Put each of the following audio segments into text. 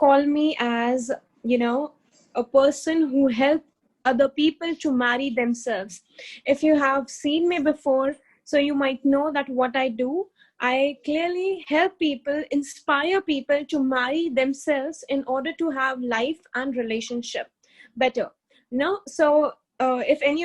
call me as, you know, a person who help other people to marry themselves. If you have seen me before, so you might know that what I do, I clearly help people, inspire people to marry themselves in order to have life and relationship better. No, so if any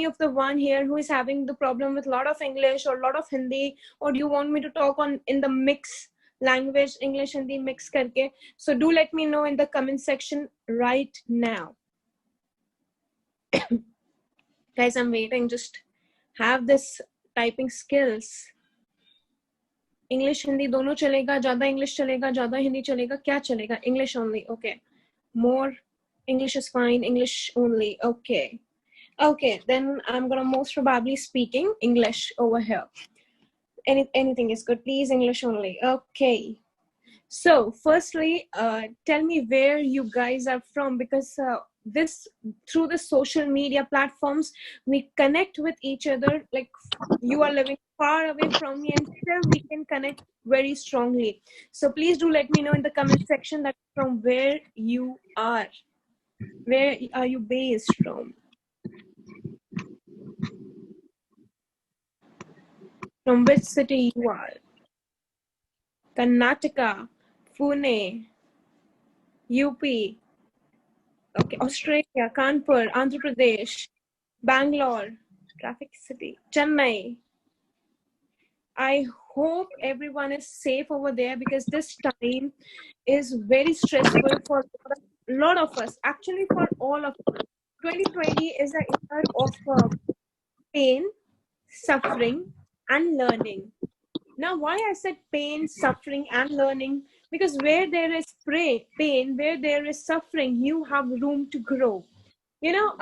of the one here who is having the problem with a lot of English or a lot of Hindi, or do you want me to talk on in the mix language, English Hindi mix karke, so do let me know in the comment section right now. Guys, I'm waiting. Just have this typing skills. English Hindi दोनों चलेगा, ज़्यादा English चलेगा, ज़्यादा Hindi चलेगा, क्या चलेगा? English only. Okay. More English is fine. English only. Okay. Okay, then I'm gonna most probably speaking English over here. Anything is good. Please, English only. Okay. So, firstly, tell me where you guys are from, because through the social media platforms, we connect with each other. Like, you are living far away from me, and still we can connect very strongly. So please do let me know in the comment section that from where you are. Where are you based from? From which city you are? Karnataka, Pune, UP, okay, Australia, Kanpur, Andhra Pradesh, Bangalore, traffic city, Chennai. I hope everyone is safe over there, because this time is very stressful for a lot of us. Actually, for all of us. 2020 is a year of pain, suffering, and learning. Now, why I said pain, suffering, and learning? Because where there is pain, where there is suffering, you have room to grow. You know,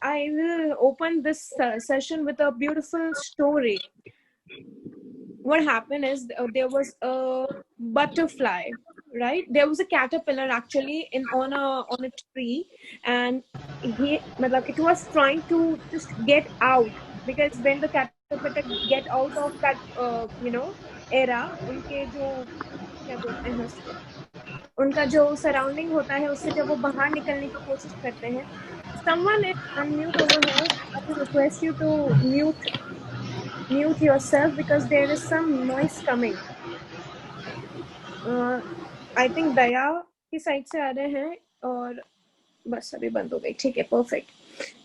I will open this session with a beautiful story. What happened is there was a butterfly, right? There was a caterpillar actually on a tree, and it was trying to just get out, because when the caterpillar get out of that era, उनके जो क्या बोलते हैं उसको, उनका जो surrounding होता है उससे जब वो बाहर निकलने की कोशिश करते हैं. Someone is unmute over here. I will request you to mute yourself, because there is some noise coming. I think दया की साइड से आ रहे हैं, और बस अभी बंद हो गई. ठीक है, परफेक्ट.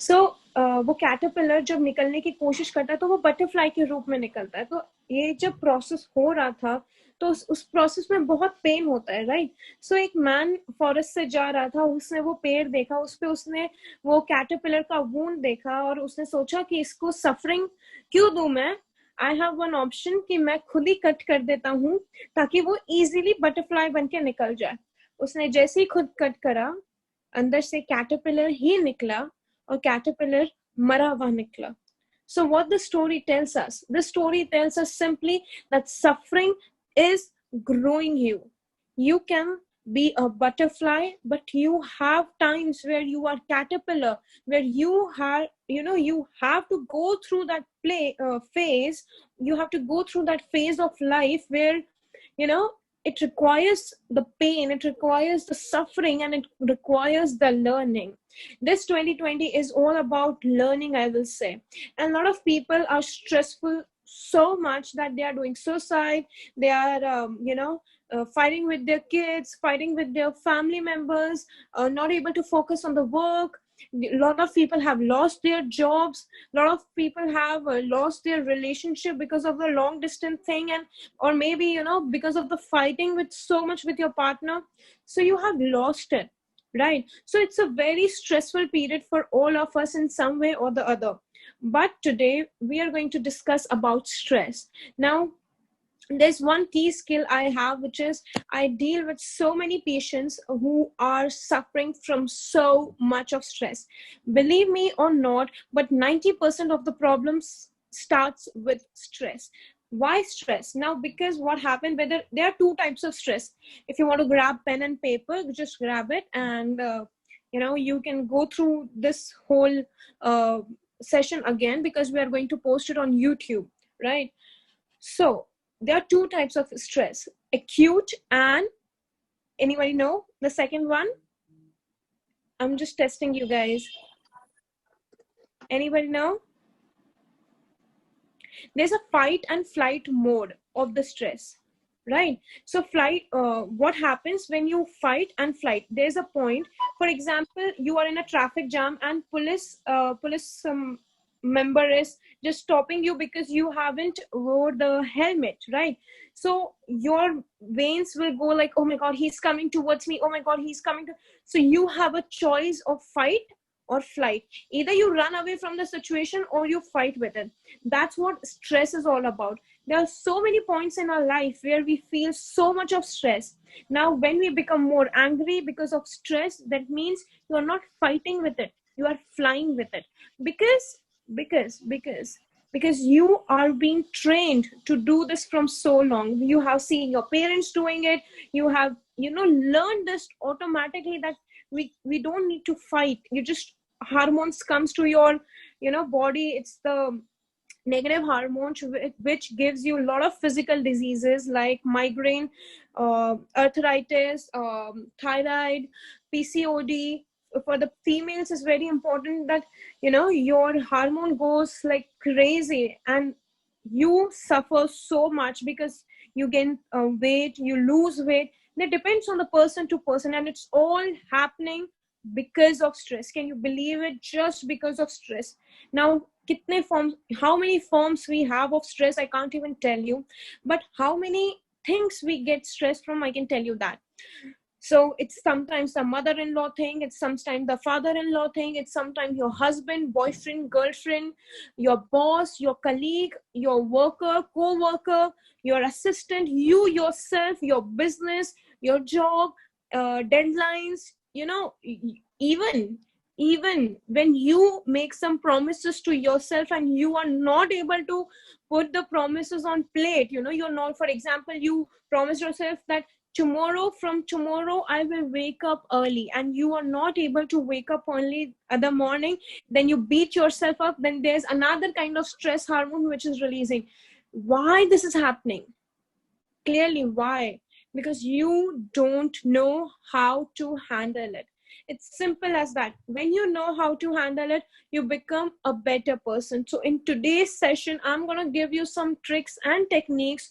सो वो कैटरपिलर जब निकलने की कोशिश करता है तो वो बटरफ्लाई के रूप में निकलता है. तो ये जब प्रोसेस हो रहा था तो उस प्रोसेस में बहुत पेन होता है, राइट? सो एक मैन फॉरेस्ट से जा रहा था, उसने वो पेड़ देखा, उस पे उसने वो कैटरपिलर का वूंड देखा, और उसने सोचा कि इसको सफरिंग क्यों दूं मैं. आई हैव वन ऑप्शन कि मैं खुद ही कट कर देता हूँ ताकि वो इजीली बटरफ्लाई बन के निकल जाए. उसने जैसे ही खुद कट करा, अंदर से कैटरपिलर ही निकला, और कैटरपिलर मरा हुआ निकला. So what the story tells us? The story tells us simply that suffering is growing you. You can be a butterfly, but you have times where you are caterpillar, where you have to go through that phase. You have to go through that phase of life where, it requires the pain, it requires the suffering, and it requires the learning. This 2020 is all about learning, I will say. And a lot of people are stressful so much that they are doing suicide. They are, fighting with their kids, fighting with their family members, not able to focus on the work. A lot of people have lost their jobs. A lot of people have lost their relationship because of the long distance thing, and or maybe because of the fighting with so much with your partner. So you have lost it, right? So it's a very stressful period for all of us in some way or the other. But today we are going to discuss about stress. Now, there's one key skill I have, which is I deal with so many patients who are suffering from so much of stress. Believe me or not, but 90% of the problems starts with stress. Why stress? Now, because what happened, whether there are two types of stress. If you want to grab pen and paper, just grab it, and you can go through this whole session again, because we are going to post it on YouTube, right? So there are two types of stress: acute and Anybody know the second one? I'm just testing you guys. Anybody know? There's a fight and flight mode of the stress, right? So flight, what happens when you fight and flight? There's a point, for example, you are in a traffic jam and police member is just stopping you because you haven't wore the helmet, right? So your veins will go like, oh my god, he's coming towards me, oh my god, he's coming to. So you have a choice of fight or flight. Either you run away from the situation or you fight with it. That's what stress is all about. There are so many points in our life where we feel so much of stress. Now when we become more angry because of stress, that means you are not fighting with it, you are flying with it. Because because because because you are being trained to do this from so long. You have seen your parents doing it. You have, learned this automatically, that we don't need to fight. You just, hormones comes to your, body. It's the negative hormones which gives you a lot of physical diseases like migraine, arthritis, thyroid, PCOD. For the females, it's very important that your hormone goes like crazy, and you suffer so much because you gain weight, you lose weight. It depends on the person to person, and it's all happening because of stress. Can you believe it? Just because of stress. Now, kitne forms, how many forms we have of stress, I can't even tell you. But how many things we get stressed from, I can tell you that. So it's sometimes the mother-in-law thing, it's sometimes the father-in-law thing, it's sometimes your husband, boyfriend, girlfriend, your boss, your colleague, your worker, co-worker, your assistant, you yourself, your business, your job, deadlines. Even when you make some promises to yourself and you are not able to put the promises on plate, you're not, for example, you promise yourself that from tomorrow I will wake up early, and you are not able to wake up early at the morning. Then you beat yourself up. Then there's another kind of stress hormone which is releasing. Why this is happening? Clearly, why? Because you don't know how to handle it. It's simple as that. When you know how to handle it, you become a better person. So in today's session, I'm going to give you some tricks and techniques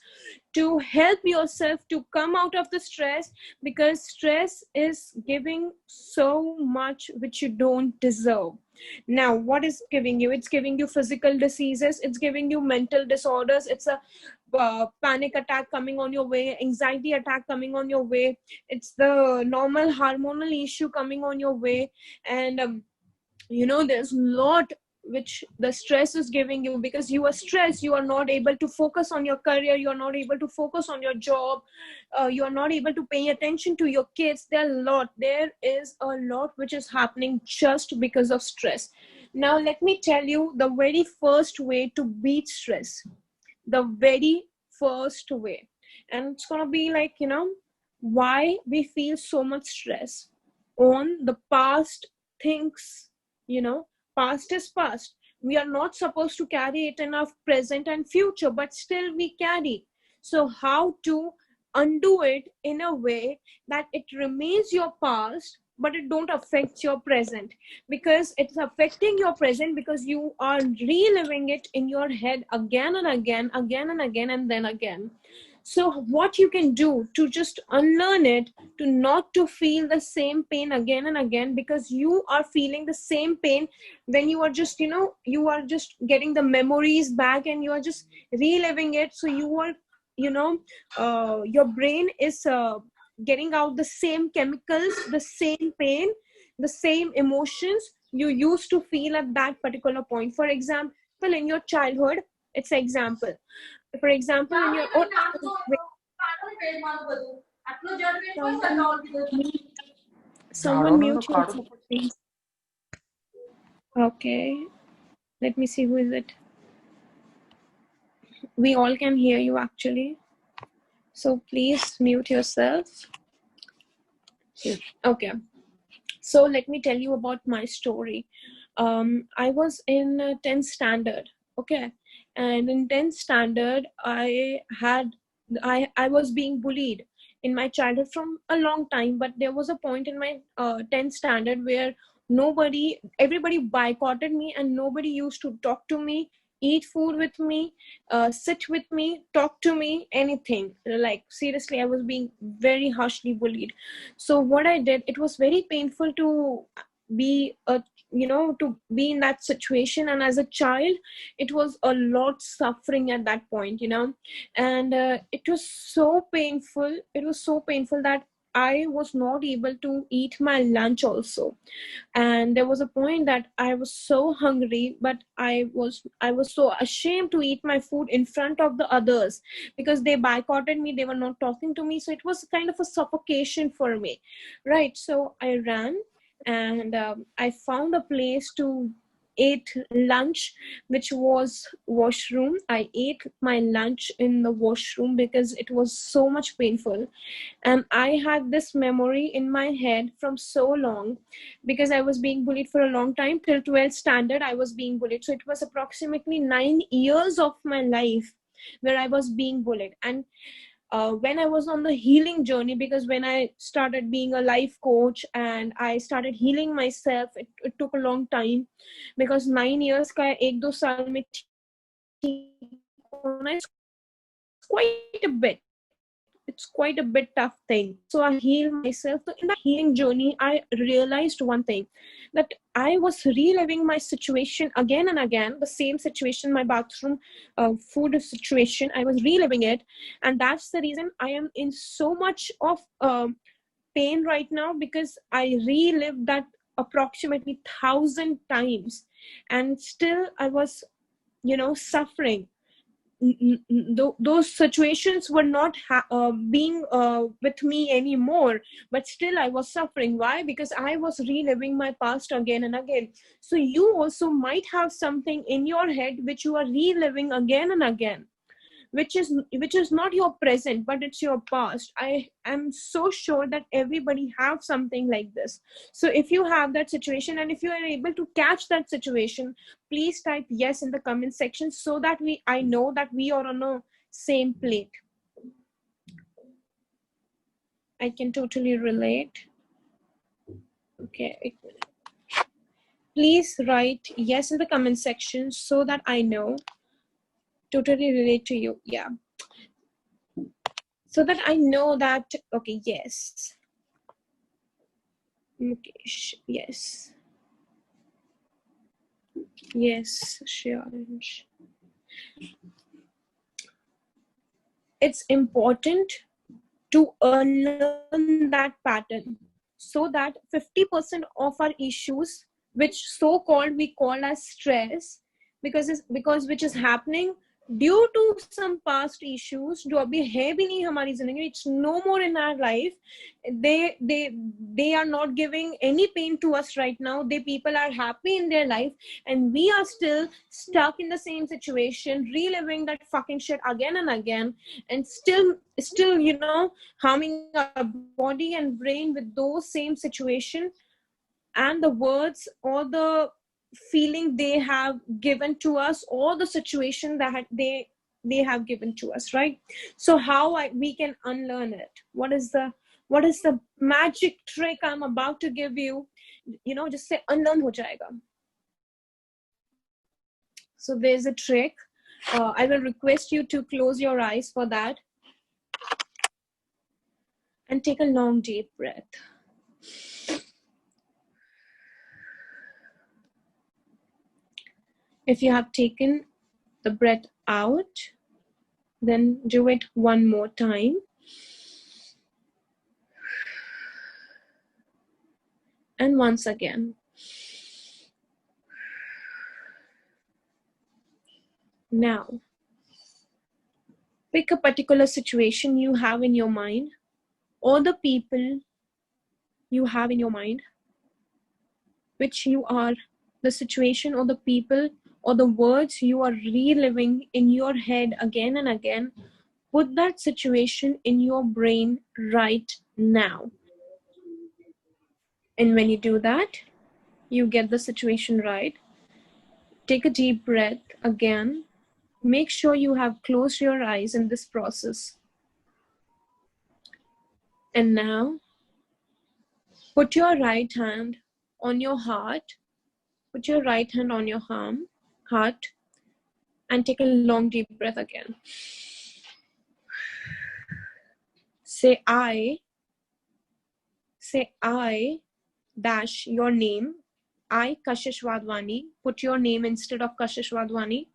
to help yourself to come out of the stress, because stress is giving so much which you don't deserve. Now, what is giving you? It's giving you physical diseases, it's giving you mental disorders, it's a panic attack coming on your way, anxiety attack coming on your way, it's the normal hormonal issue coming on your way. And there's a lot which the stress is giving you. Because you are stressed, you are not able to focus on your career, you are not able to focus on your job, you are not able to pay attention to your kids. There is a lot which is happening just because of stress. Now let me tell you the very first way to beat stress. The very first way, and it's gonna be like, why we feel so much stress on the past things. Past is past. We are not supposed to carry it in our present and future, but still we carry. So how to undo it in a way that it remains your past but it don't affect your present? Because it's affecting your present because you are reliving it in your head again and again, and then again. So what you can do to just unlearn it, to not to feel the same pain again and again, because you are feeling the same pain when you are just, you are just getting the memories back and you are just reliving it. So you are, your brain is getting out the same chemicals, the same pain, the same emotions you used to feel at that particular point. For example, in your childhood, it's an example. For example, in your own, someone mute yourself, please. Okay, let me see who is it. We all can hear you actually, so please mute yourself. Okay, so let me tell you about my story. I was in 10th standard, okay, and in 10th standard I was being bullied in my childhood from a long time, but there was a point in my 10th standard where everybody boycotted me, and nobody used to talk to me, eat food with me, sit with me, talk to me, anything. Like seriously, I was being very harshly bullied. So what I did, it was very painful to be a to be in that situation, and as a child it was a lot suffering at that point, and it was so painful. It was so painful that I was not able to eat my lunch also. And there was a point that I was so hungry, but I was so ashamed to eat my food in front of the others, because they boycotted me, they were not talking to me, so it was kind of a suffocation for me, right? So I ran, and I found a place to ate lunch, which was washroom. I ate my lunch in the washroom because it was so much painful. And I had this memory in my head from so long, because I was being bullied for a long time. Till 12th standard I was being bullied, so it was approximately 9 years of my life where I was being bullied. And when I was on the healing journey, because when I started being a life coach and I started healing myself, it took a long time, because 9 years ka ek do saal mein theek hona is quite a bit. It's quite a bit tough thing. So I healed myself. So in that healing journey, I realized one thing, that I was reliving my situation again and again, the same situation, my bathroom food situation. I was reliving it. And that's the reason I am in so much of pain right now, because I relived that approximately 1,000 times. And still I was, suffering. Those situations were not being with me anymore, but still I was suffering. Why? Because I was reliving my past again and again. So you also might have something in your head which you are reliving again and again, which is not your present, but it's your past. I am so sure that everybody have something like this. So if you have that situation, and if you are able to catch that situation, please type yes in the comment section, so that I know that we are on a same plate. I can totally relate. Okay, please write yes in the comment section, so that I know. Totally relate to you. Yeah, so that I know that. Okay, yes. Mukesh, yes. Yes, Shiransh. It's important to unlearn that pattern, so that 50% of our issues, which so-called we call as stress, because which is happening due to some past issues, जो अभी है भी नहीं हमारी जिंदगी, it's no more in our life. They are not giving any pain to us right now. People are happy in their life, and we are still stuck in the same situation, reliving that fucking shit again and again, and still harming our body and brain with those same situation, and the words or the feeling they have given to us, or the situation that they have given to us, right? So we can unlearn it. What is the magic trick I'm about to give you? Just say unlearn ho jayega. So there's a trick. I will request you to close your eyes for that and take a long deep breath. If you have taken the breath out, then do it one more time. And once again. Now, pick a particular situation you have in your mind, or the people you have in your mind, which you are, the situation or the people or the words you are reliving in your head again and again. Put that situation in your brain right now. And when you do that, you get the situation right. Take a deep breath again. Make sure you have closed your eyes in this process. And now, put your right hand on your heart. Put your right hand on your heart, and take a long deep breath again. Say I dash your name. I, Kashish Wadhwani. Put your name instead of Kashish Wadhwani.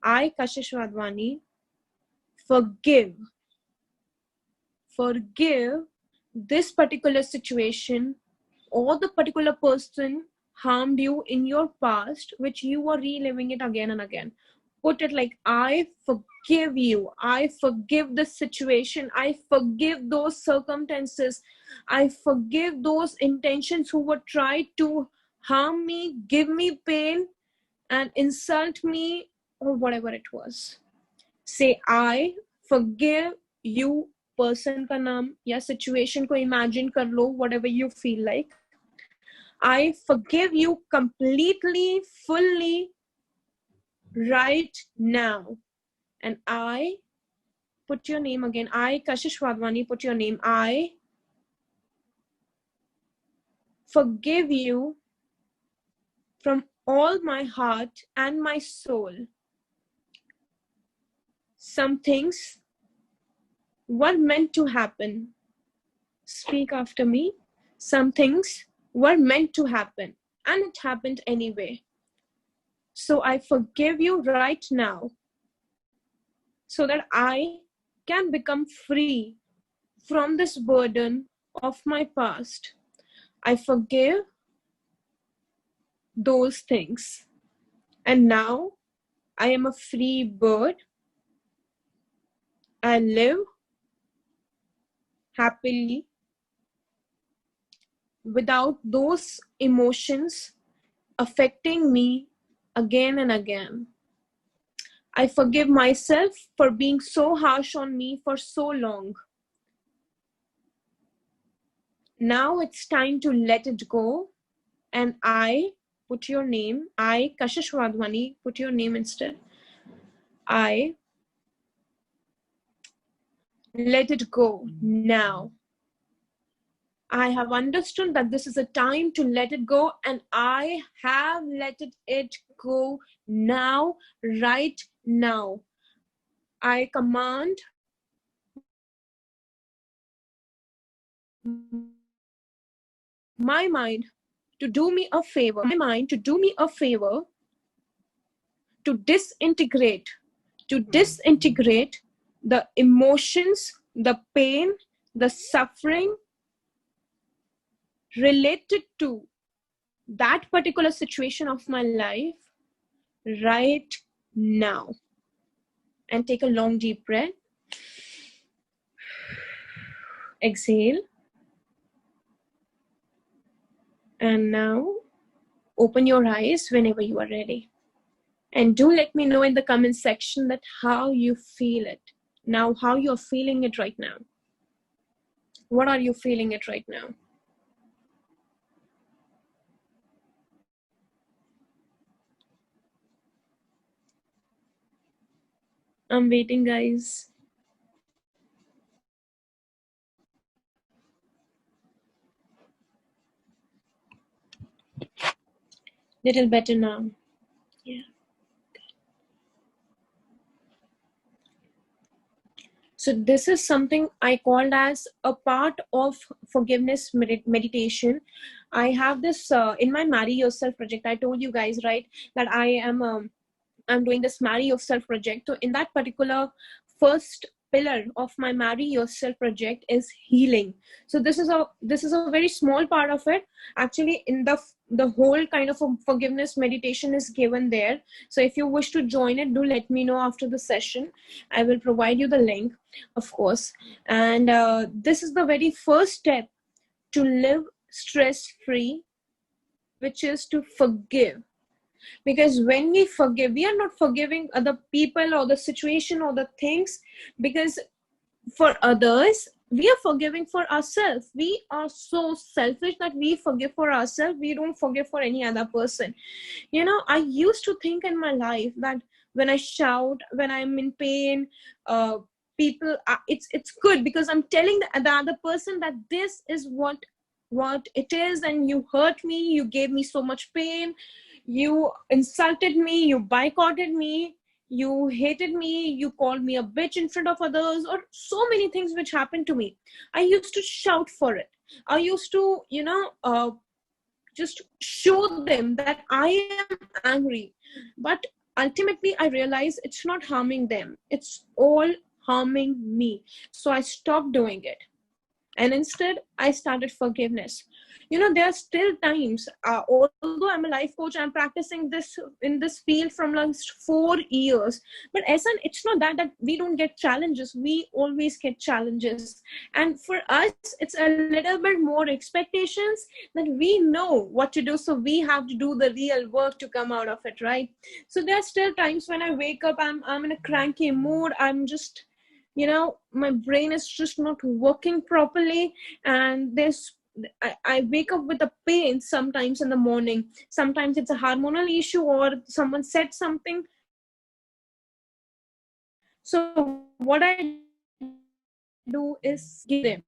I, Kashish Wadhwani, forgive this particular situation or the particular person harmed you in your past, which you are reliving it again and again. Put it like, I forgive you. I forgive this situation. I forgive those circumstances. I forgive those intentions who were trying to harm me, give me pain, and insult me, or whatever it was. Say, I forgive you. Person का नाम या situation को imagine कर लो, whatever you feel like. I forgive you completely, fully, right now. And I, put your name again. I, Kashish Wadhwani, put your name. I forgive you from all my heart and my soul. Some things were meant to happen. Speak after me. Some things were meant to happen, and it happened anyway. So I forgive you right now, so that I can become free from this burden of my past. I forgive those things. And now I am a free bird. I live happily without those emotions affecting me again and again. I forgive myself for being so harsh on me for so long. Now it's time to let it go. And I, put your name. I, Kashish Wadhwani, put your name instead. I let it go now. I have understood that this is a time to let it go, and I have let it go now, right now. I command my mind to do me a favor, to disintegrate the emotions, the pain, the suffering related to that particular situation of my life right now. And take a long deep breath. Exhale. And now open your eyes whenever you are ready. And do let me know in the comment section that how you feel it. Now, how you're feeling it right now. What are you feeling it right now? I'm waiting, guys. Little better now. Yeah. So this is something I called as a part of forgiveness meditation. I have this in my Marry Yourself project. I told you guys, right, that I'm doing this Marry Yourself project. So in that particular first pillar of my Marry Yourself project is healing. So this is a very small part of it. Actually, in the whole kind of a forgiveness meditation is given there. So if you wish to join it, do let me know after the session. I will provide you the link, of course. And this is the very first step to live stress-free, which is to forgive. Because when we forgive, we are not forgiving other people or the situation or the things, because for others, we are forgiving for ourselves. We are so selfish that we forgive for ourselves. We don't forgive for any other person. You know, I used to think in my life that when I shout, when I'm in pain, people it's good because I'm telling the other person that this is what it is, and you hurt me, you gave me so much pain, you insulted me, you boycotted me, you hated me, you called me a bitch in front of others, or so many things which happened to me. I used to shout for it. I used to just show them that I am angry. But ultimately, I realized it's not harming them, it's all harming me. So I stopped doing it. And instead, I started forgiveness. There are still times, although I'm a life coach, I'm practicing this in this field from last 4 years. But Esan, it's not that we don't get challenges. We always get challenges. And for us, it's a little bit more expectations that we know what to do. So we have to do the real work to come out of it, right? So there are still times when I wake up, I'm in a cranky mood. I'm just, my brain is just not working properly, and I wake up with a pain sometimes in the morning. Sometimes it's a hormonal issue or someone said something. So what I do is give them,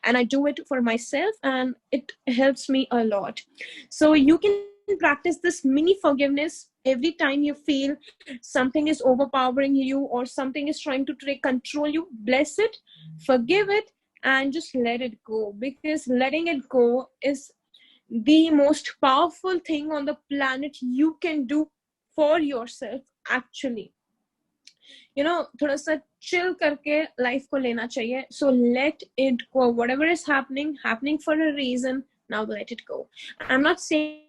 and I do it for myself, and it helps me a lot. So you can practice this mini forgiveness every time you feel something is overpowering you or something is trying to take control you. Bless it, forgive it, and just let it go, because letting it go is the most powerful thing on the planet you can do for yourself actually. थोड़ा सा chill करके life को लेना चाहिए. So let it go. Whatever is happening for a reason. Now let it go. I'm not saying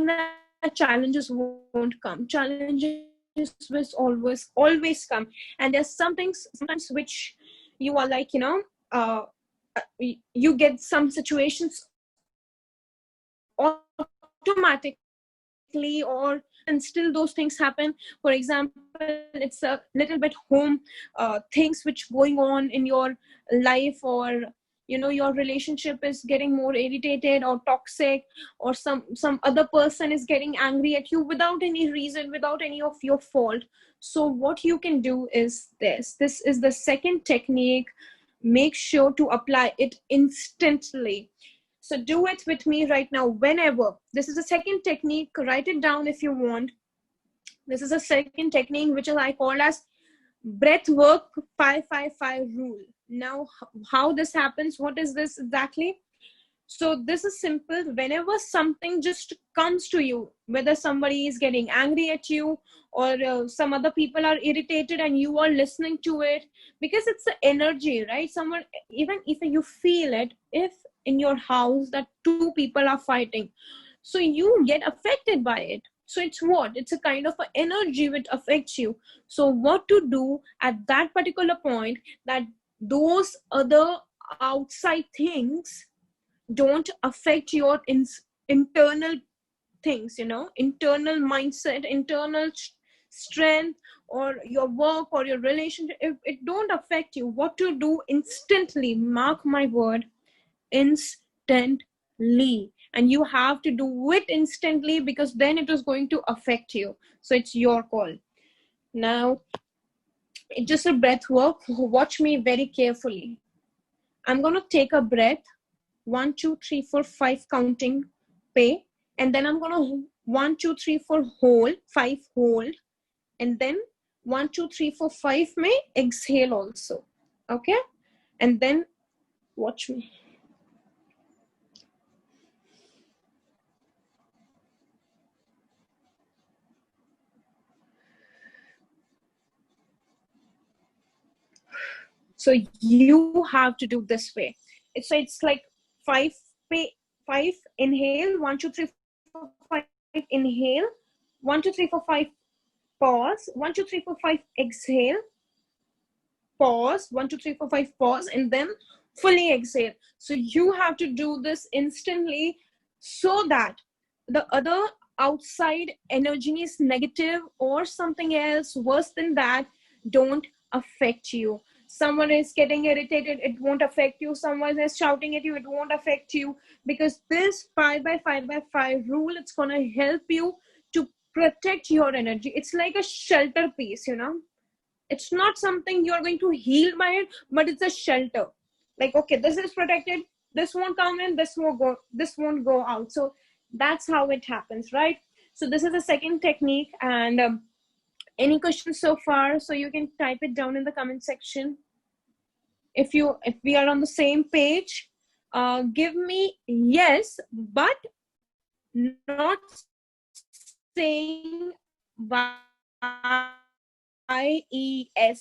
that challenges won't come. Challenges will always come. And there's some things sometimes which you are like, you get some situations automatically, or and still those things happen. For example, it's a little bit home things which going on in your life, or your relationship is getting more irritated or toxic, or some other person is getting angry at you without any reason, without any of your fault. So what you can do is this is the second technique. Make sure to apply it instantly. So do it with me right now, whenever. This is the second technique. Write it down if you want. This is a second technique, which is I call as breath work 555 rule. Now, how this happens, what is this exactly? So this is simple. Whenever something just comes to you, whether somebody is getting angry at you, or some other people are irritated and you are listening to it, because it's the energy, right? Someone, even if you feel it, if in your house that two people are fighting, so you get affected by it. So it's a kind of an energy which affects you. So what to do at that particular point, that those other outside things don't affect your internal things, internal mindset, internal strength, or your work or your relationship. If it don't affect you, what to do instantly, mark my word, instantly. And you have to do it instantly, because then it is going to affect you. So it's your call. Now, it's just a breath work. Watch me very carefully. I'm going to take a breath, 1, 2, 3, 4, 5 counting pay, and then I'm going to 1, 2, 3, 4 hold, 5 hold, and then 1, 2, 3, 4, 5 may exhale also. Okay? And then watch me. So you have to do this way. It's like 5 inhale, 1, 2, 3, 4, 5 inhale, 1, 2, 3, 4, 5 pause, 1, 2, 3, 4, 5 exhale, pause, 1, 2, 3, 4, 5 pause, and then fully exhale. So you have to do this instantly, so that the other outside energy is negative or something else worse than that don't affect you. Someone is getting irritated, it won't affect you. Someone is shouting at you, it won't affect you, because this 5 by 5 by 5 rule, it's going to help you to protect your energy. It's like a shelter piece, it's not something you're going to heal by it, but it's a shelter. Like, okay, this is protected, this won't come in, this won't go out. So that's how it happens, right? So this is the second technique. And any questions so far? So you can type it down in the comment section. If we are on the same page, give me yes, but not saying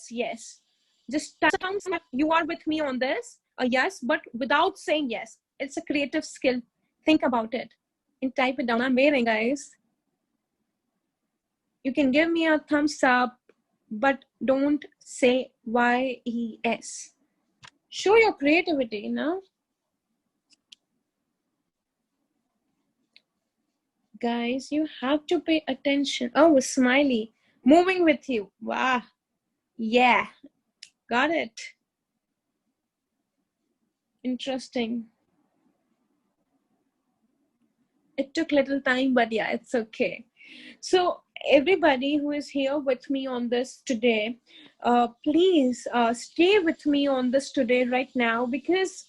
yes. Just sounds like you are with me on this, a yes, but without saying yes. It's a creative skill. Think about it and type it down. I'm waiting, guys. You can give me a thumbs up, but don't say yes. Show your creativity now. Guys, you have to pay attention. Oh, a smiley. Moving with you. Wow. Yeah. Got it. Interesting. It took little time, but yeah, it's okay. So everybody who is here with me on this today, please stay with me on this today right now, because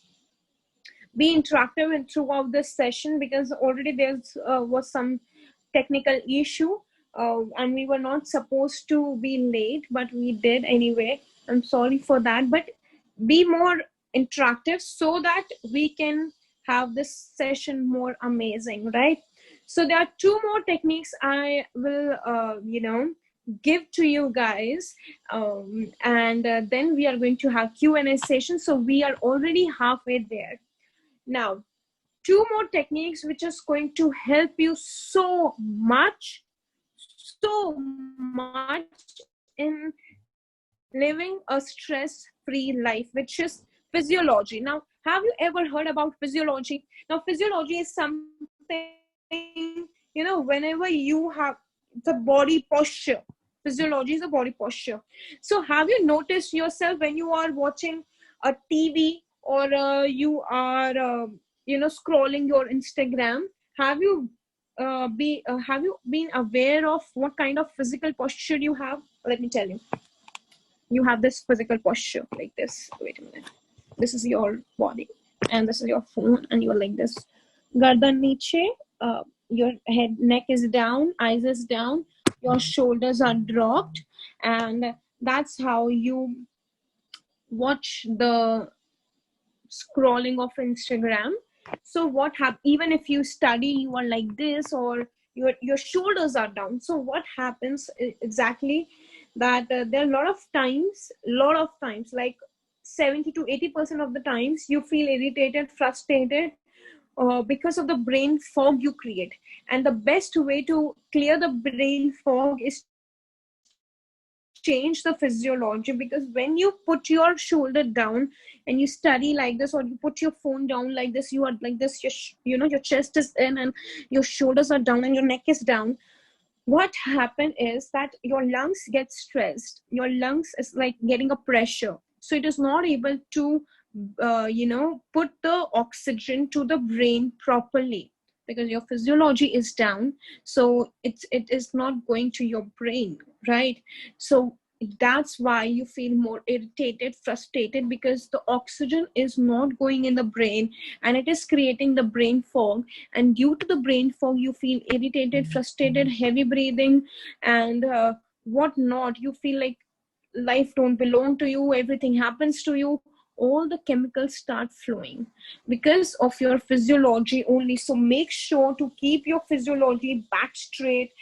be interactive and throughout this session, because already there was some technical issue and we were not supposed to be late, but we did anyway. I'm sorry for that, but be more interactive so that we can have this session more amazing, right? So there are two more techniques I will give to you guys, and then we are going to have Q&A session. So we are already halfway there now. Two more techniques which is going to help you so much in living a stress-free life, which is physiology. Now, have you ever heard about physiology? Now, physiology is something, whenever you have the body posture. Physiology is a body posture. So have you noticed yourself when you are watching a TV, or you are scrolling your Instagram? Have you been aware of what kind of physical posture you have? Let me tell you. You have this physical posture like this. Wait a minute. This is your body, and this is your phone, and you're like this. Gardan niche, your head, neck is down, eyes is down, your shoulders are dropped, and that's how you watch the scrolling of Instagram. So what happens, even if you study, you are like this, or your shoulders are down. So what happens exactly, that there are a lot of times, like 70 to 80% of the times, you feel irritated, frustrated, because of the brain fog you create. And the best way to clear the brain fog is change the physiology, because when you put your shoulder down and you study like this, or you put your phone down like this, you are like this, your chest is in and your shoulders are down and your neck is down. What happened is that your lungs get stressed. Your lungs is like getting a pressure, so it is not able to put the oxygen to the brain properly, because your physiology is down. So it is not going to your brain, right? So that's why you feel more irritated, frustrated, because the oxygen is not going in the brain, and it is creating the brain fog. And due to the brain fog, you feel irritated, frustrated, heavy breathing, and whatnot. You feel like life don't belong to you, everything happens to you. All the chemicals start flowing because of your physiology only. So make sure to keep your physiology back straight,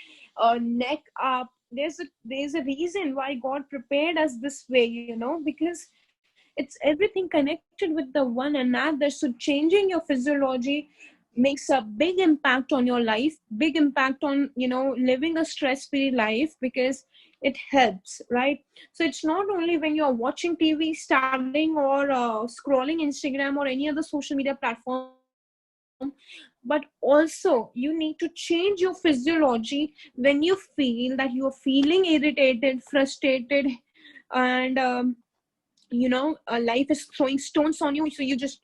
neck up. There's a reason why God prepared us this way, because it's everything connected with the one another. So changing your physiology makes a big impact on your life, big impact on living a stress-free life, because it helps, right? So it's not only when you're watching TV, studying, or scrolling Instagram or any other social media platform, but also you need to change your physiology when you feel that you're feeling irritated, frustrated, and life is throwing stones on you. So you just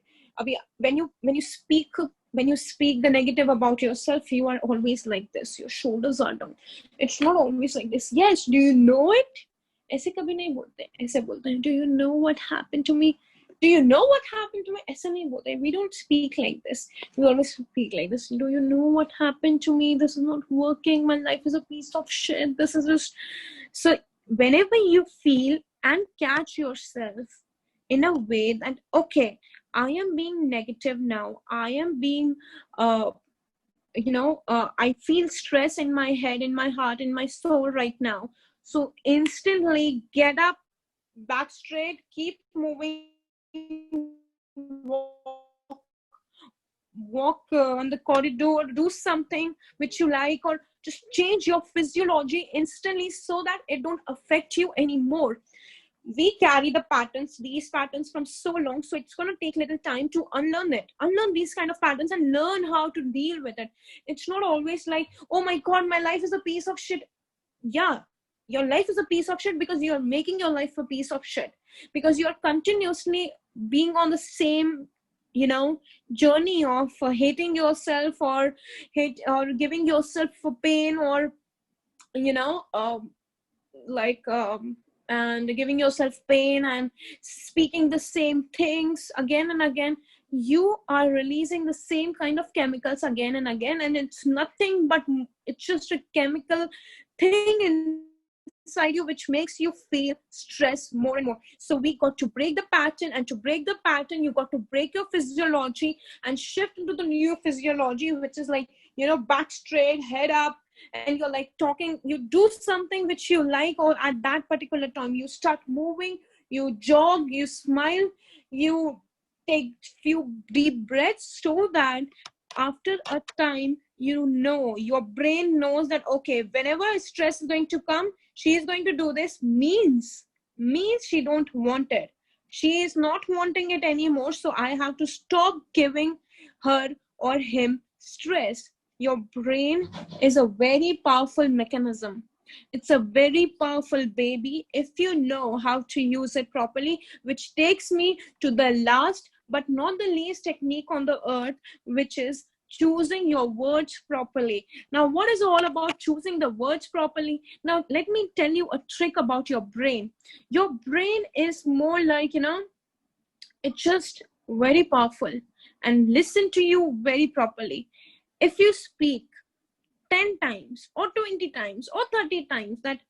when you speak when you speak the negative about yourself, you are always like this, your shoulders are down. It's not always like this. Yes, do you know it? ऐसे कभी नहीं बोलते, ऐसे बोलते हैं, do you know what happened to me? Do you know what happened to me? ऐसा नहीं बोलते. We don't speak like this. We always speak like this. Do you know what happened to me? This is not working. My life is a piece of shit. This is just... So whenever you feel and catch yourself in a way that, okay, I am being negative now, I am being I feel stress in my head, in my heart, in my soul right now. So instantly get up, back straight, keep moving, walk on the corridor, do something which you like, or just change your physiology instantly so that it don't affect you anymore. We carry these patterns from so long, so it's going to take little time to unlearn these kind of patterns and learn how to deal with it. It's not always like, oh my god, my life is a piece of shit. Yeah, your life is a piece of shit because you're making your life a piece of shit, because you're continuously being on the same journey of hating yourself, or giving yourself for pain, or you know like and giving yourself pain and speaking the same things again and again. You are releasing the same kind of chemicals again and again, and it's nothing but, it's just a chemical thing inside you which makes you feel stress more and more. So we got to break the pattern, and to break the pattern you got to break your physiology and shift into the new physiology, which is like, back straight, head up, and you're like talking, you do something which you like, or at that particular time you start moving, you jog, you smile, you take few deep breaths, so that after a time, your brain knows that, okay, whenever stress is going to come, she is going to do this, means she don't want it, she is not wanting it anymore, so I have to stop giving her or him stress. Your brain is a very powerful mechanism. It's a very powerful baby if you know how to use it properly, which takes me to the last but not the least technique on the earth, which is choosing your words properly. Now, what is all about choosing the words properly? Now, let me tell you a trick about your brain. Your brain is more like, it's just very powerful, and listen to you very properly. If you speak 10 times or 20 times or 30 times that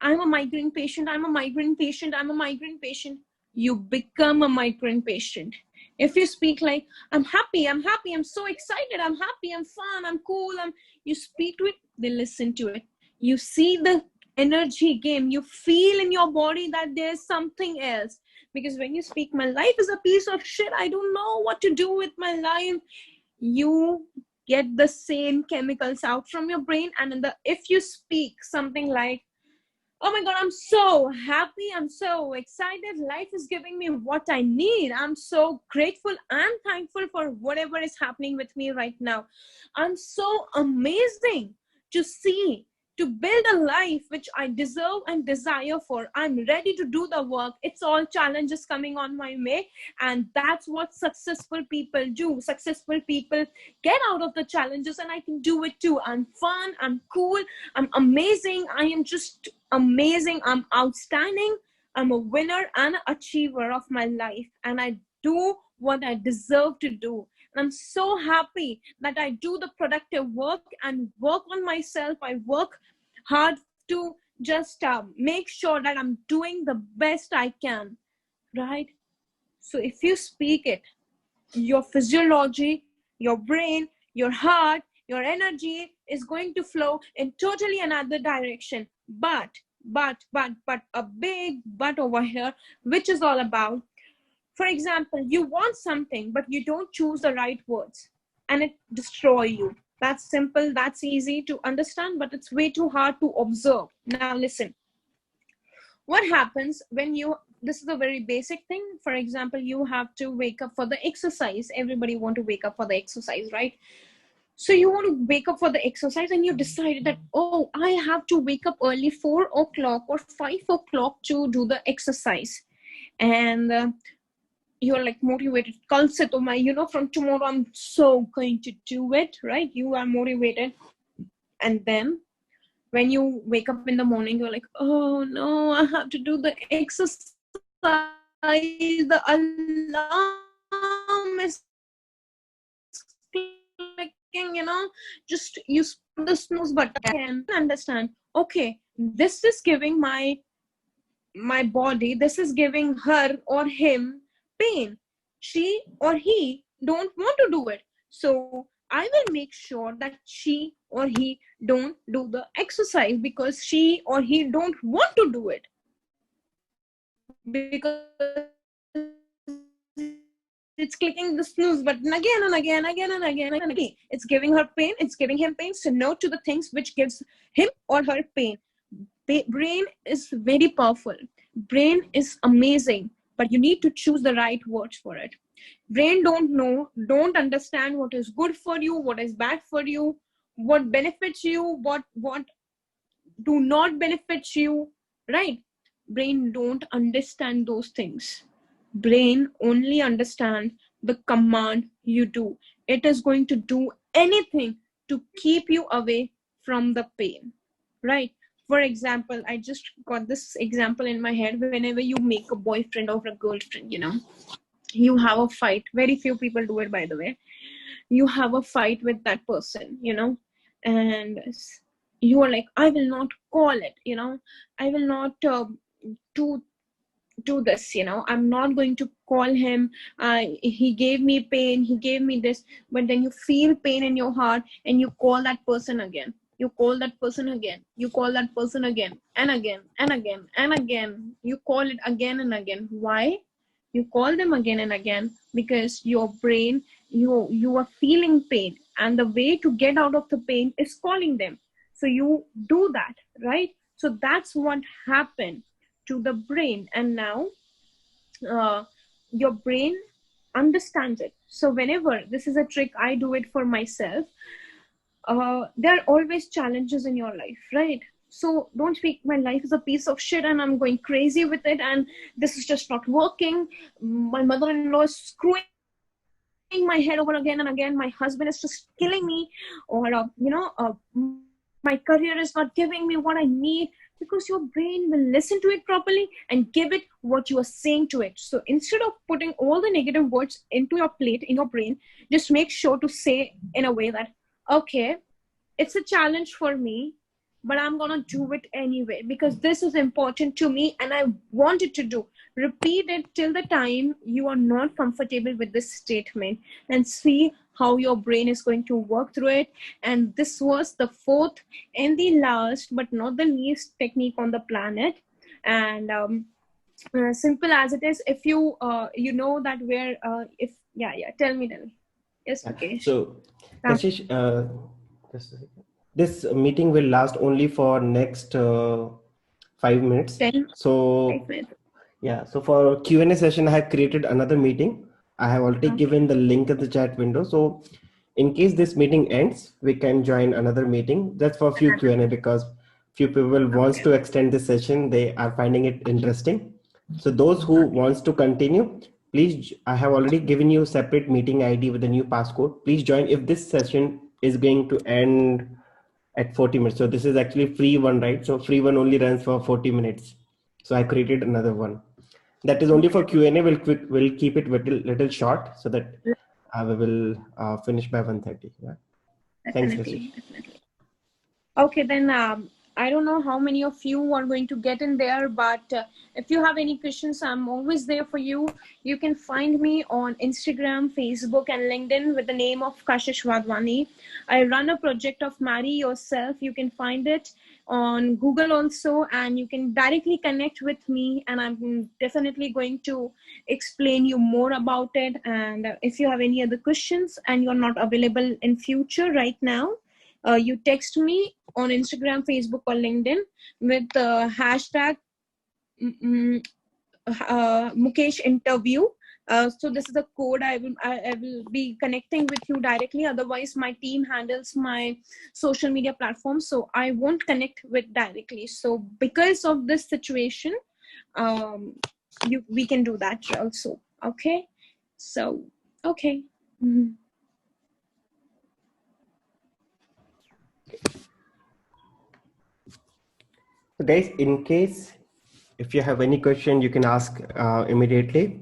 I'm a migraine patient, I'm a migraine patient, I'm a migraine patient, you become a migraine patient. If you speak like, I'm happy, I'm so excited, I'm happy, I'm fun, I'm cool, you speak to it, they listen to it. You see the energy game, you feel in your body that there's something else. Because when you speak, my life is a piece of shit, I don't know what to do with my life, you get the same chemicals out from your brain. And if you speak something like, oh my god, I'm so happy, I'm so excited, life is giving me what I need, I'm so grateful and thankful for whatever is happening with me right now, I'm so amazing to see, to build a life which I deserve and desire for, I'm ready to do the work, it's all challenges coming on my way. And that's what successful people do. Successful people get out of the challenges, and I can do it too. I'm fun, I'm cool, I'm amazing, I am just amazing, I'm outstanding, I'm a winner and an achiever of my life, and I do what I deserve to do. And I'm so happy that I do the productive work and work on myself. I work hard to just make sure that I'm doing the best I can, right? So if you speak it, your physiology, your brain, your heart, your energy is going to flow in totally another direction. But a big but over here, which is all about, for example, you want something, but you don't choose the right words, and it destroy you. That's simple, that's easy to understand, but it's way too hard to observe. Now listen, what happens when you, this is a very basic thing. For example, you have to wake up for the exercise. Everybody want to wake up for the exercise, right? So you want to wake up for the exercise, and you decided that, oh, I have to wake up early, 4 o'clock or 5 o'clock to do the exercise. And you're like motivated. Kal se to main, from tomorrow I'm so going to do it, right? You are motivated. And then when you wake up in the morning, you're like, oh no, I have to do the exercise. The alarm is clicking, just you put the snooze button and understand, okay, this is giving my body, this is giving her or him pain. She or he don't want to do it. So I will make sure that she or he don't do the exercise because she or he don't want to do it. Because it's clicking the snooze button again and again, again and again and again. It's giving her pain, it's giving him pain. So no to the things which gives him or her pain. Brain is very powerful. Brain is amazing, but you need to choose the right words for it. Brain don't understand what is good for you, what is bad for you, what benefits you, what do not benefit you, right? Brain don't understand those things. Brain only understand the command you do. It is going to do anything to keep you away from the pain, right? For example, I just got this example in my head. Whenever you make a boyfriend or a girlfriend, you have a fight. Very few people do it, by the way. You have a fight with that person, and you are like, I will not call it, I will not do this, I'm not going to call him. He gave me pain, he gave me this. But then you feel pain in your heart and you call that person again. You call that person again. You call that person again and again and again and again. You call it again and again. Why? You call them again and again because your brain, you are feeling pain, and the way to get out of the pain is calling them. So you do that, right? So that's what happened to the brain. And now your brain understands it. So whenever, this is a trick, I do it for myself. There are always challenges in your life, right? So don't speak, my life is a piece of shit and I'm going crazy with it and this is just not working. My mother-in-law is screwing my head over again and again. My husband is just killing me, or my career is not giving me what I need. Because your brain will listen to it properly and give it what you are saying to it. So instead of putting all the negative words into your plate, in your brain, just make sure to say in a way that, okay, it's a challenge for me, but I'm going to do it anyway because this is important to me and I want it to do. Repeat it till the time you are not comfortable with this statement and see how your brain is going to work through it. And this was the fourth and the last, but not the least, technique on the planet. And simple as it is, if you know that where tell me. Yes, okay. So Kashish, this meeting will last only for next 5 minutes. 10. So 5 minutes. Yeah, so for Q&A session, I have created another meeting. I have already given the link in the chat window. So in case this meeting ends, we can join another meeting. That's for few Q&A because few people wants to extend this session. They are finding it interesting. So those who wants to continue, please, I have already given you separate meeting ID with the new passcode. Please join if this session is going to end at 40 minutes. So this is actually free one, right? So free one only runs for 40 minutes. So I created another one. That is only for Q&A. We'll keep it little short so that we will finish by 1:30. Yeah. Thanks, Kashish. Definitely. Okay, then I don't know how many of you are going to get in there, but if you have any questions, I'm always there for you. You can find me on Instagram, Facebook, and LinkedIn with the name of Kashish Wadhwani. I run a project of Marry Yourself. You can find it on Google also, and you can directly connect with me, and I'm definitely going to explain you more about it. And if you have any other questions and you're not available in future right now, you text me on Instagram, Facebook, or LinkedIn with hashtag Mukesh interview. So this is a code. I will be connecting with you directly. Otherwise, my team handles my social media platforms, so I won't connect with directly. So because of this situation, we can do that also. Okay. So, okay. Mhm. So guys, in case if you have any question, you can ask immediately.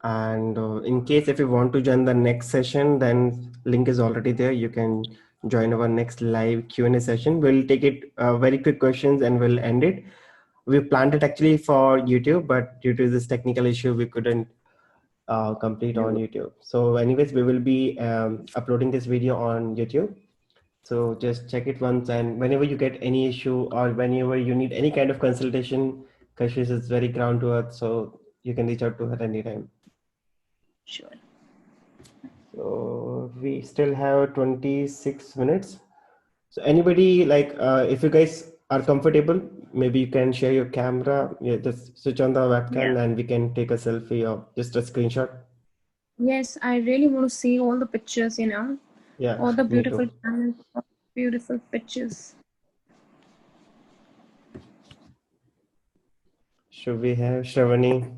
And in case if you want to join the next session, then link is already there. You can join our next live Q&A session. We'll take it very quick questions and we'll end it. We planned it actually for YouTube, but due to this technical issue, we couldn't complete on YouTube. So anyways, we will be uploading this video on YouTube. So just check it once, and whenever you get any issue or whenever you need any kind of consultation, Kashish is very ground to earth, so you can reach out to her anytime. Sure. So we still have 26 minutes. So anybody like, if you guys are comfortable, maybe you can share your camera. Yeah, just switch on the webcam and we can take a selfie or just a screenshot. Yes, I really want to see all the pictures, you know. Yeah, All the me beautiful too. channels, beautiful pictures. Should we have Shravani?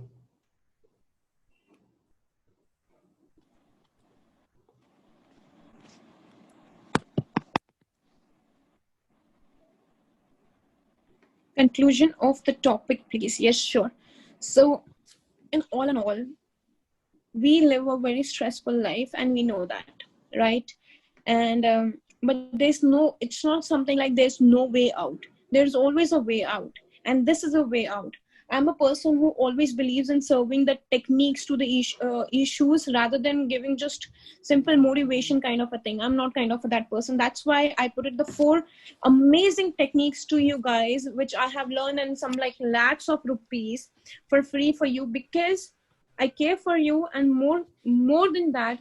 Conclusion of the topic, please. Yes, sure. So, in all, we live a very stressful life, and we know that, right? And but it's not something like there's no way out. There's always a way out, and this is a way out. I'm a person who always believes in serving the techniques to the issues rather than giving just simple motivation kind of a thing. I'm not kind of that person. That's why I put it the 4 amazing techniques to you guys, which I have learned in some like lakhs of rupees for free for you, because I care for you, and more than that,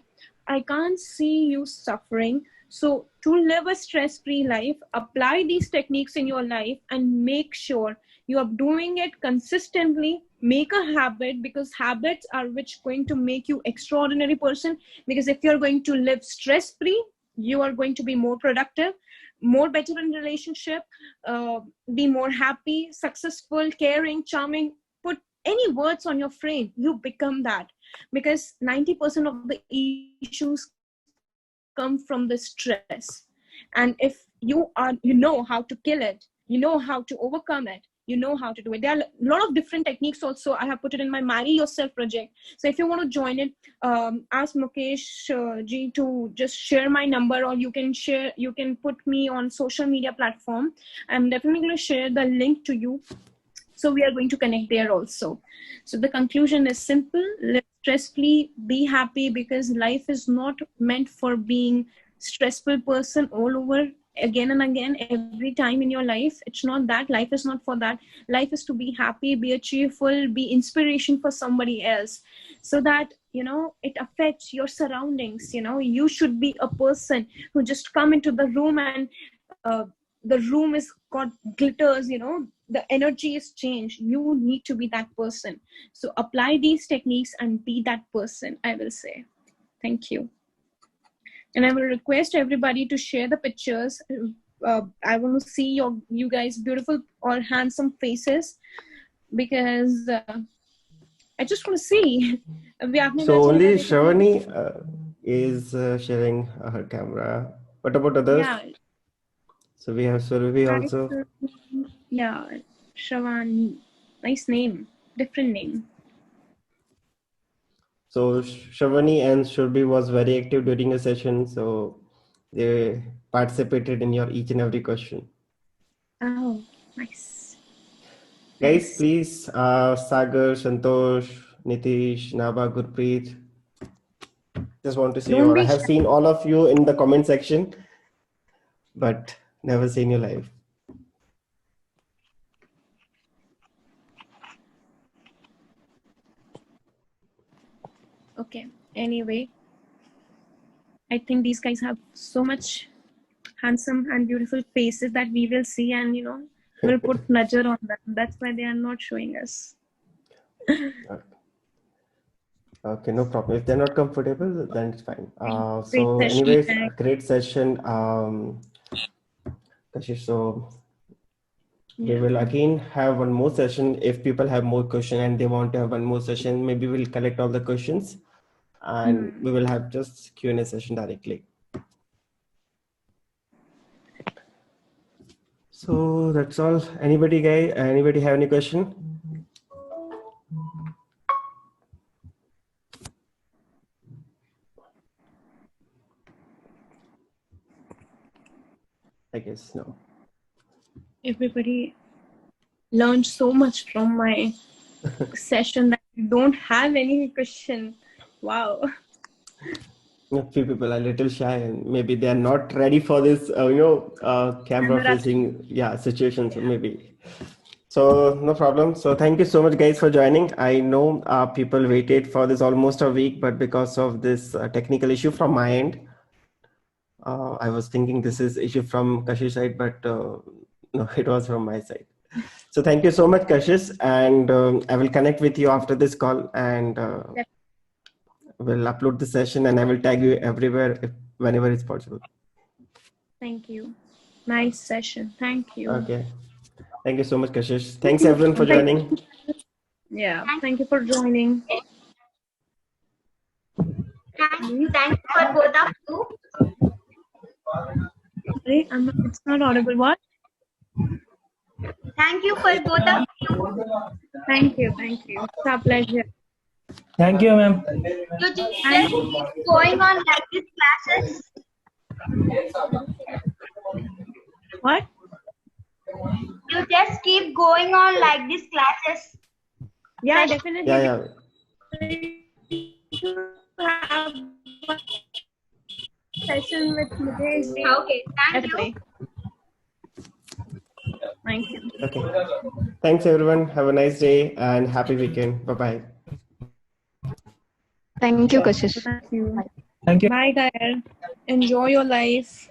I can't see you suffering. So to live a stress-free life, apply these techniques in your life and make sure you are doing it consistently. Make a habit, because habits are which going to make you extraordinary person. Because if you're going to live stress-free, you are going to be more productive, more better in relationship, be more happy, successful, caring, charming. Put any words on your frame, you become that. Because 90% of the issues come from the stress. And if you know how to kill it, you know how to overcome it, you know how to do it. There are a lot of different techniques also. I have put it in my Marry Yourself project. So if you want to join it, ask Mukesh ji to just share my number, or you can put me on social media platform. I'm definitely going to share the link to you. So we are going to connect there also. So the conclusion is simple: live stress-free, be happy, because life is not meant for being stressful person all over again and again every time in your life. It's not that. Life is not for that. Life is to be happy, be a cheerful, be inspiration for somebody else, so that it affects your surroundings. You should be a person who just come into the room and the room is got glitters, the energy is changed. You need to be that person. So apply these techniques and be that person, I will say. Thank you. And I will request everybody to share the pictures. I want to see you guys beautiful or handsome faces, because I just want to see. So only Shravani is sharing her camera. What about others? Yeah. So we have Survi also. Yeah, Shravani. Nice name. Different name. So Shravani and Shurbi was very active during the session, so they participated in your each and every question. Oh, nice. Guys, please, Sagar, Santosh, Nitish, Naba, Gurpreet, just want to see you all. I have seen all of you in the comment section, but never seen you live. Okay. Anyway, I think these guys have so much handsome and beautiful faces that we will see, and we'll put najar on them. That's why they are not showing us. Okay, no problem. If they're not comfortable, then it's fine. So anyways, a great session. Kashish, so we will again have one more session. If people have more questions and they want to have one more session, maybe we'll collect all the questions and we will have just Q&A session directly. So that's all. Anybody have any question? I guess no. Everybody learned so much from my session that I don't have any question. Wow. A few people are a little shy and maybe they are not ready for this, camera facing situations. So maybe. So no problem. So thank you so much, guys, for joining. I know people waited for this almost a week, but because of this technical issue from my end, I was thinking this is issue from Kashish's side, but no, it was from my side. So thank you so much, Kashish, and I will connect with you after this call, and we'll upload the session, and I will tag you everywhere whenever it's possible. Thank you. Nice session. Thank you. Okay. Thank you so much, Kashish. Thanks everyone for joining. Yeah. Thank you for joining. Thanks for both of you. Sorry, it's not audible. What? Thank you for both of you. Thank you. Thank you. It's a pleasure. Thank you, ma'am. You just keep going on like these classes. What? You just keep going on like these classes. Yeah, definitely. Yeah. Have a session with Mukesh. Okay, thank you. Thank you. Okay. Thanks everyone. Have a nice day and happy weekend. Bye-bye. Thank you, Kashish. Thank you. Thank you. Bye, guys. Enjoy your life.